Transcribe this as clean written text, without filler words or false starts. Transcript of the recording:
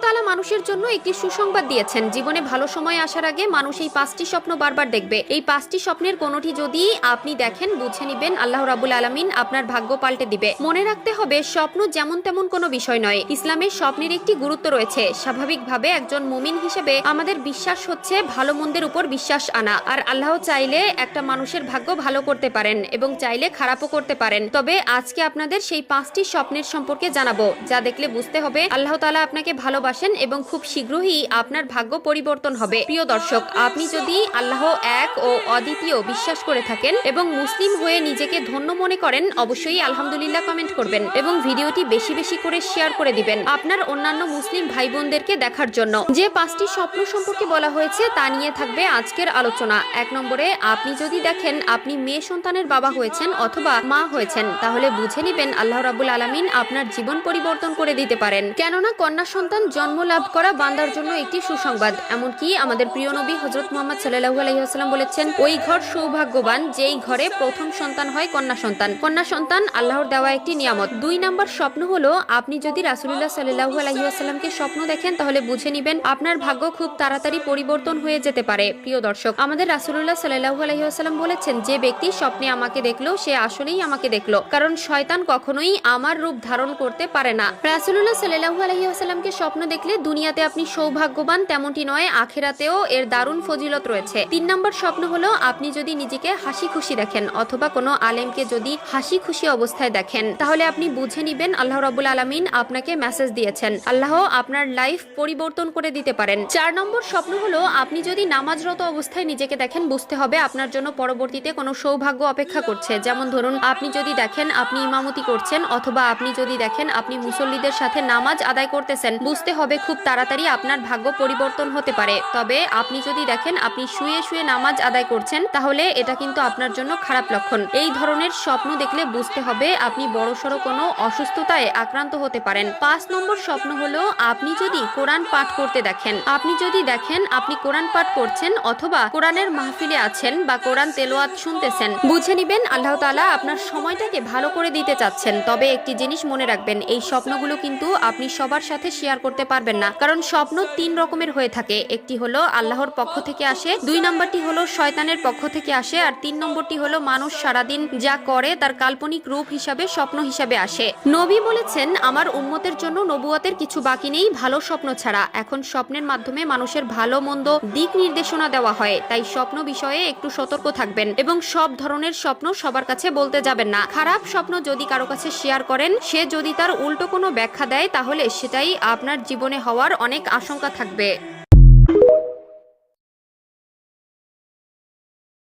তাআলা মানুষের জন্য একটি সুসংবাদ দিয়েছেন। জীবনে ভালো সময় আসার আগে মানুষ এই 5টি স্বপ্ন বারবার দেখবে। এই 5টি স্বপ্নের কোনোটি যদি আপনি দেখেন, বুঝে নিবেন আল্লাহ রাব্বুল আলামিন আপনার ভাগ্য পাল্টে দিবে। মনে রাখতে হবে, স্বপ্ন যেমন তেমন কোনো বিষয় নয়। ইসলামের স্বপ্নের একটি গুরুত্ব রয়েছে। স্বাভাবিকভাবে একজন মুমিন হিসেবে আমাদের বিশ্বাস হচ্ছে ভালো মন্দের উপর বিশ্বাস আনা। আর আল্লাহ চাইলে একটা মানুষের ভাগ্য ভালো করতে পারেন এবং চাইলে খারাপও করতে পারেন। তবে আজকে আপনাদের সেই 5টি স্বপ্নের সম্পর্কে জানাবো, যা দেখলে বুঝতে হবে আল্লাহ তাআলা আপনাকে ভালোবাসেন এবং খুব শীঘ্রই আপনার ভাগ্য পরিবর্তন হবে। প্রিয় দর্শক, আপনি যদি আল্লাহ এক ও অদ্বিতীয় বিশ্বাস করে থাকেন এবং মুসলিম হয়ে নিজেকে ধন্য মনে করেন, অবশ্যই আলহামদুলিল্লাহ কমেন্ট করবেন এবং ভিডিওটি বেশি বেশি করে শেয়ার করে দিবেন আপনার অন্যান্য মুসলিম ভাই বোনদেরকে দেখার জন্য। যে 5টি স্বপ্ন সম্পর্কে বলা হয়েছে তা নিয়ে থাকবে আজকের আলোচনা। 1 নম্বরে, আপনি যদি দেখেন আপনি মেয়ে সন্তানের বাবা হয়েছেন অথবা মা হয়েছেন, তাহলে বুঝে নিবেন আল্লাহ রাব্বুল আলামিন আপনার জীবন পরিবর্তন করে দিতে পারেন। কেননা কন্যা সন্তান জন্ম লাভ করা বান্দার জন্য একটি সুসংবাদ। এমনকি আমাদের প্রিয় নবী হযরত মুহাম্মদ সাল্লাল্লাহু আলাইহি ওয়াসাল্লাম বলেছেন, ওই ঘর সৌভাগ্যবান যেই ঘরে প্রথম সন্তান হয় কন্যা সন্তান। কন্যা সন্তান আল্লাহর দেওয়া একটি নিয়ামত। 2 নম্বর স্বপ্ন হলো, আপনি যদি রাসূলুল্লাহ সাল্লাল্লাহু আলাইহি ওয়াসাল্লামকে স্বপ্ন দেখেন, তাহলে বুঝে নিবেন আপনার ভাগ্য খুব তাড়াতাড়ি পরিবর্তন হয়ে যেতে পারে। প্রিয় দর্শক, আমাদের রাসূলুল্লাহ সাল্লাল্লাহু আলাইহি ওয়াসাল্লাম বলেছেন, যে ব্যক্তি স্বপ্নে আমাকে দেখলো সে আসলেই আমাকে দেখলো, কারণ শয়তান কখনোই আমার রূপ ধারণ করতে পারে না। রাসূলুল্লাহ সাল্লাল্লাহু আলাইহি ওয়াসাল্লামকে স্বপ্ন দেখলে দুনিয়াতে আপনি সৌভাগ্যবান তেমনটি নয়, আখিরাতেও এর দারুণ ফজিলত রয়েছে। 3 নম্বর স্বপ্ন হলো, আপনি যদি নিজেকে হাসি খুশি দেখেন অথবা কোনো আলেমকে যদি হাসি খুশি অবস্থায় দেখেন, তাহলে আপনি বুঝে নিবেন আল্লাহ রাব্বুল আলামিন আপনাকে মেসেজ দিয়েছেন। আল্লাহ আপনার লাইফ পরিবর্তন করে দিতে পারেন। 4 নম্বর স্বপ্ন হলো, আপনি যদি নামাজরত অবস্থায় নিজেকে দেখেন, বুঝতে হবে আপনার জন্য পরবর্তীতে কোনো সৌভাগ্য অপেক্ষা করছে। যেমন ধরুন, আপনি যদি দেখেন আপনি ইমামতি করছেন অথবা আপনি যদি দেখেন আপনি মুসল্লিদের সাথে নামাজ আদায় করতেছেন, বুঝতে হবে খুব তাড়াতাড়ি আপনার ভাগ্য পরিবর্তন হতে পারে। তবে আপনি যদি দেখেন আপনি শুয়ে শুয়ে নামাজ আদায় করছেন, তাহলে এটা কিন্তু আপনার জন্য খারাপ লক্ষণ। এই ধরনের স্বপ্ন দেখলে বুঝতে হবে আপনি বড়সড় কোনো অসুস্থতায় আক্রান্ত হতে পারেন। 5 নম্বর স্বপ্ন হলো, আপনি যদি কোরআন পাঠ করতে দেখেন, আপনি যদি দেখেন আপনি কোরআন পাঠ করছেন অথবা কোরআনের মাহফিলে আছেন বা কোরআন তেলাওয়াত শুনতেছেন, বুঝে নিবেন আল্লাহ তাআলা আপনার সময়টাকে ভালো করে দিতে চাচ্ছেন। তবে একটি জিনিস মনে রাখবেন, এই স্বপ্নগুলো কিন্তু আপনি সবার সাথে শেয়ার করতে পারবেন না, কারণ স্বপ্ন 3 রকমের হয়ে থাকে। একটি হলো আল্লাহর পক্ষ থেকে আসে, 2 নম্বরটি হলো শয়তানের পক্ষ থেকে আসে, আর 3 নম্বরটি হলো মানুষ সারাদিন যা করে তার কাল্পনিক রূপ হিসাবে স্বপ্ন হিসাবে আসে। নবী বলেছেন, আমার উম্মতের জন্য নবুয়তের কিছু বাকি নেই ভালো স্বপ্ন ছাড়া। এখন স্বপ্নের মাধ্যমে মানুষের ভালো মন্দ দিক নির্দেশনা দেওয়া হয়, তাই স্বপ্ন বিষয়ে একটু সতর্ক থাকবেন এবং সব ধরনের স্বপ্ন সবার কাছে বলতে যাবেন না। খারাপ স্বপ্ন যদি কারো কাছে শেয়ার করেন, সে যদি তার উল্টো কোনো ব্যাখ্যা দেয়, তাহলে সেটাই আপনার জীবনে হওয়ার অনেক আশঙ্কা থাকবে।